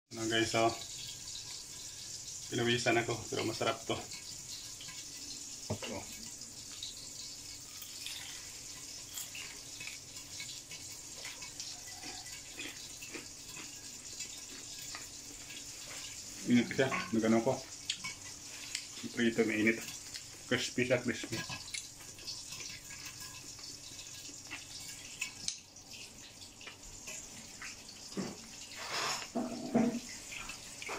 Ano guys, so pinawisan ako pero masarap to. So, init siya, nagano ko. Prito na init. Crispy siya, crispy.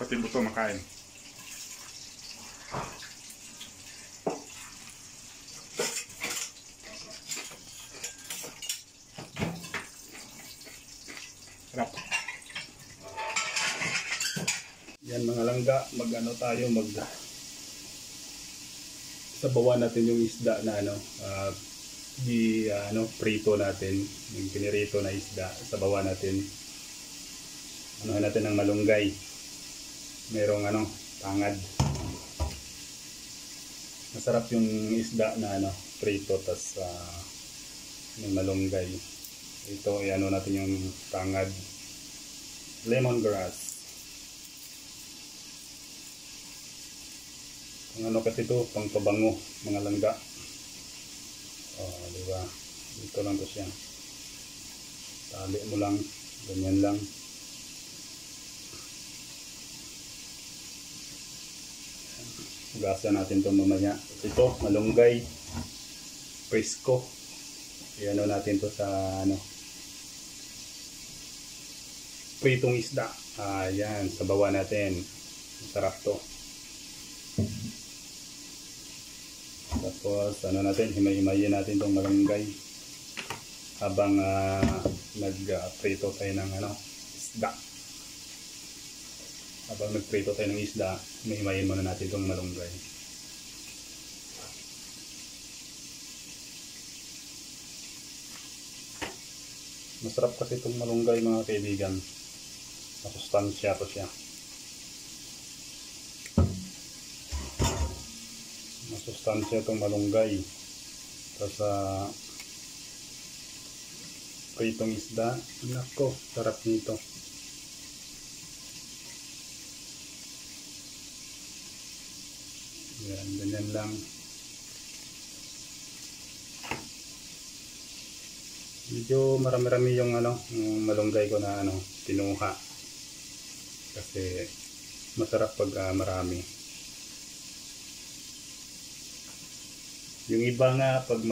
Pati buto makain. Sarap. Yan mga langga, mag-ano tayo, sabawan natin yung isda na prito natin, yung pinirito na isda, sabawan natin. Anuhan natin ng malunggay. Merong tangad. Masarap yung isda na prito tas may malunggay. Ito natin yung tangad. Lemongrass. Ang kasi ito, pang pabango, mga langga. Diba? Dito lang to siya. Tali mo lang, ganyan lang. Hugasan natin ito mamaya. Ito, malunggay, presko. Iano natin to sa pritong isda. Ayan, sabawan natin. Masarap to. Tapos natin, himay-himayin natin itong malunggay habang nag-prito tayo ng isda. Habang nag-prito tayo ng isda, himay-himayin muna natin itong malunggay. Masarap kasi itong malunggay mga kaibigan. Masustansya to siya. Masustansya itong malunggay. Tapos pritong isda. Nako, sarap nito. Yan, ganyan lang. Medyo marami-rami yung yung malunggay ko na kinuha. Kasi masarap pag marami. Yung iba nga pag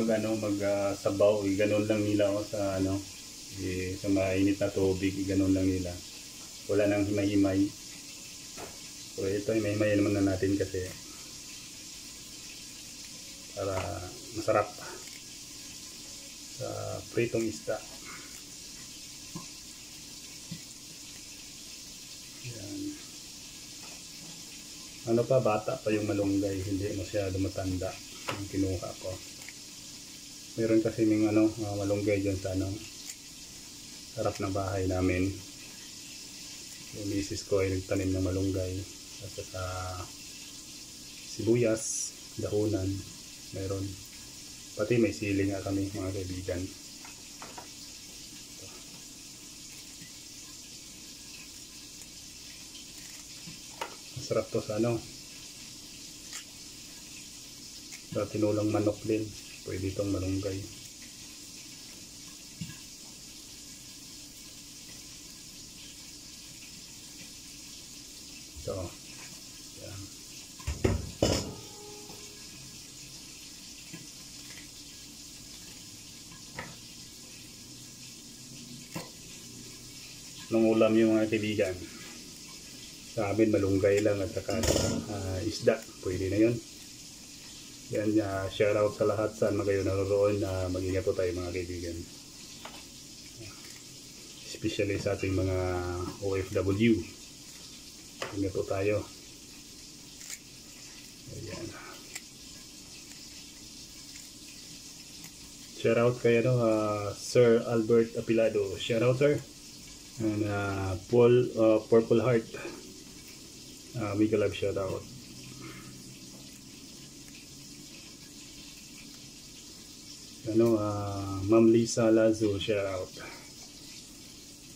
sabaw, ganun lang nila sa sa mainit na tubig, ganun lang nila. Wala nang himay-himay. So ito, himay-himay naman na natin kasi para masarap sa pritong isda. Yan. Bata pa yung malunggay, hindi masyado matanda ang kinuha ko. Meron kasi ng malunggay dyan sa harap ng bahay namin. Yung misis ko ay nagtanim ng malunggay. Kasi sa sibuyas, dahunan, meron. Pati may sili nga kami mga kaibigan. Masarap to sa sa tinulang manok din. Pwede itong malunggay. So, yan. Nung ulam yung mga kaibigan. Sa amin malunggay lang at saka isda. Pwede na yun. Yan, shout out sa lahat saan kayo naroon na mag-ingat po tayo mga kaibigan. Especially sa ating mga OFW. Ingat po tayo. Ayan. Shout out kay Sir Albert Apilado. Shout out sir. And Paul Purple Heart. Mega love shout out. Ma'am Lisa Lazo, shout out.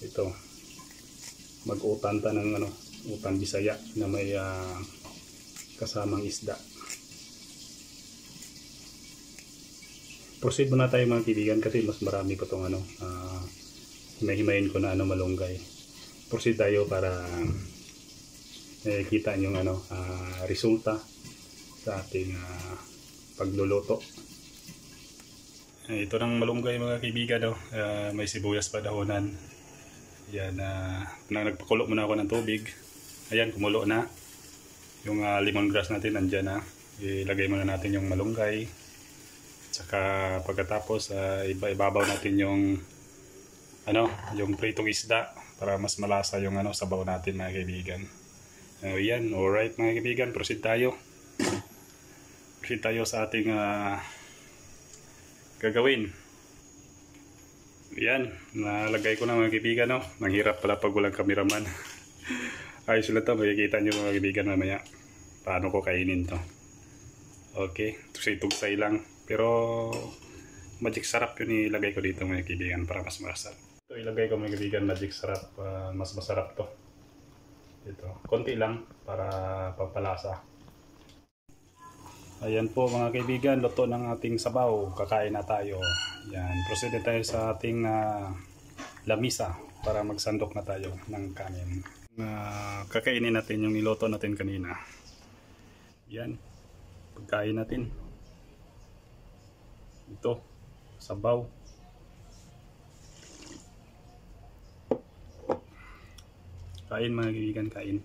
Ito, mag-utanta ng utang Bisaya na may kasamang isda. Proceed muna tayo mga kaibigan kasi mas marami pa itong himay-himayin ko na malunggay. Proceed tayo para kita yung resulta sa ating pagluluto. Ito ng malunggay mga kaibigan, may sibuyas pa dahonan. Yan, nagpakulo muna ako ng tubig. Ayan, kumulo na. Yung lemongrass natin nandyan na. Ilagay muna natin yung malunggay. Tsaka pagkatapos ibabaw natin yung yung pritong isda para mas malasa yung sabaw natin mga kaibigan. Yan, alright mga kaibigan, proceed tayo. Proceed tayo sa ating gagawin. Yan, nalagay ko na mga kaibigan, Nanghirap pala pag walang cameraman. Ayos ulit to, makikita nyo mga kaibigan mamaya paano ko kainin to. Okay, tugsay-tugsay lang. Pero magic sarap yun ilagay ko dito mga kaibigan para mas masarap. Ito ilagay ko mga kaibigan, magic sarap, mas masarap to. Ito, konti lang para pampalasa. Ayan po mga kaibigan, luto ng ating sabaw. Kakain na tayo. Yan, proceed tayo sa ating lamisa para magsandok na tayo ng kanin. Kakainin natin yung niluto natin kanina. Yan, pagkain natin. Ito, sabaw. Kain mga kaibigan, kain.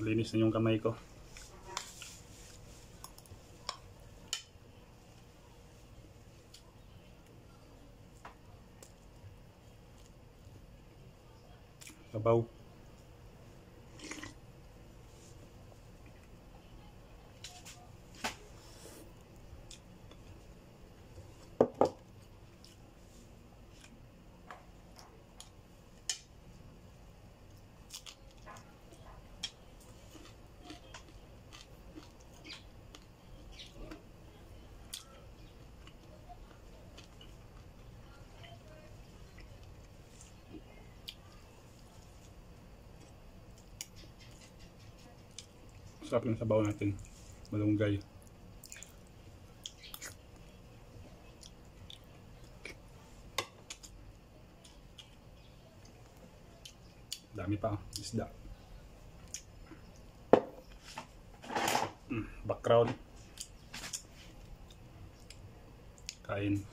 Linis na yung kamay ko. Sabaw. Sarap yung sabaw natin, malunggay. Dami pa, isda. Background. Kain.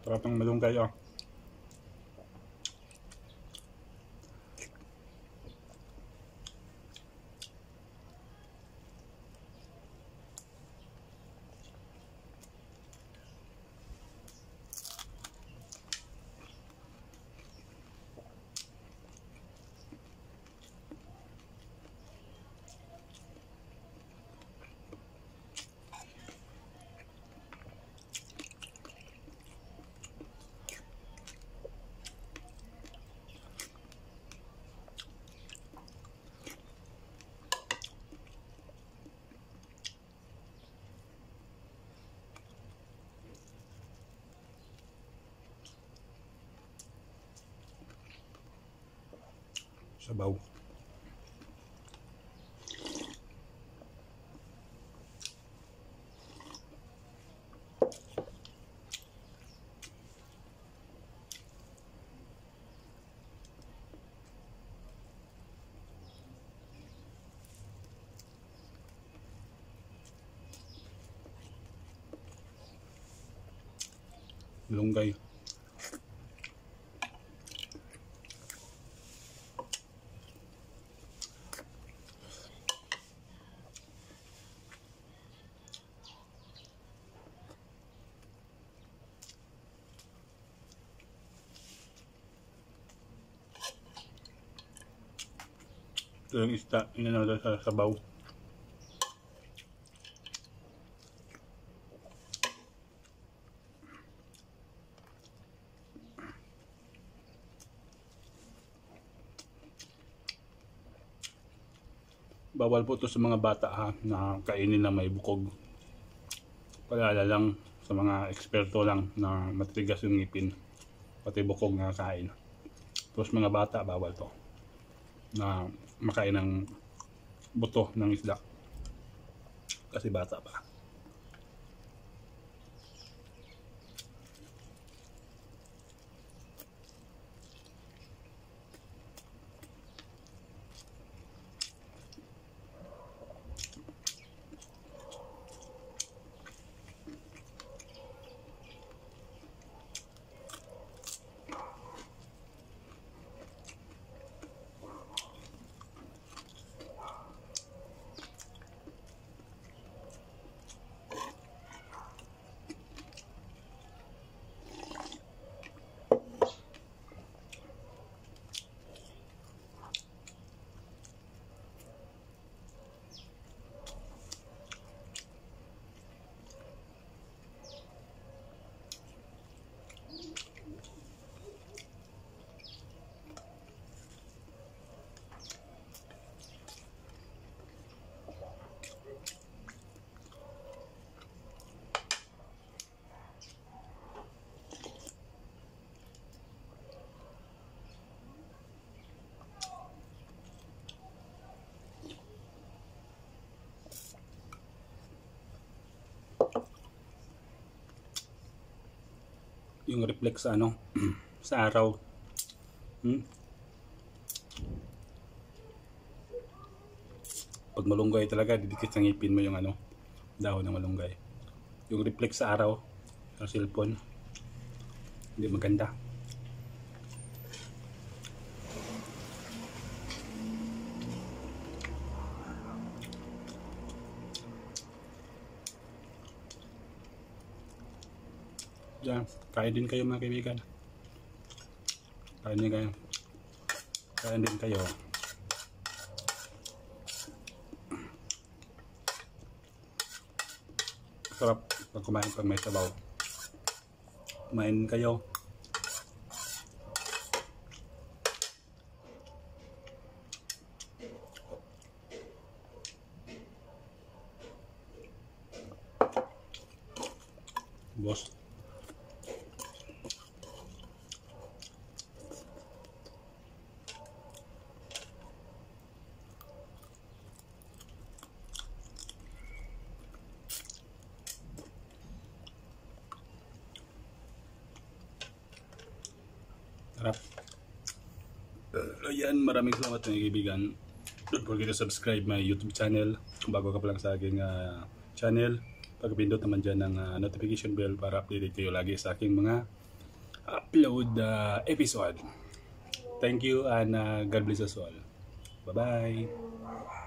Sarap ng malunggay, Sabaw. Malunggay. Ito yung isda, inanod sa sabaw. Bawal po to sa mga bata ha, na kainin na may bukog. Paalala lang sa mga eksperto lang na matigas yung ngipin, pati bukog na kain. Tapos mga bata, bawal to na makain ng buto ng isda kasi bata pa. Yung reflex sa ano sa araw. Pag malunggay talaga, didikit sa ngipin mo yung ano, dahon ng malunggay. Yung reflex sa araw sa cellphone, hindi maganda. Yan, kain din kayo mga kaibigan. Kain din kayo. Kain din kayo. Sarap pag kumain pag may sabaw. Kumain kayo. Boss. Sarap. Ayan, maraming salamat mga kaibigan. Don't forget to subscribe my YouTube channel kung bago ka pa lang sa aking channel. Pagpindot naman dyan ng notification bell para update kayo lagi sa aking mga upload episode. Thank you and God bless us all. Bye-bye.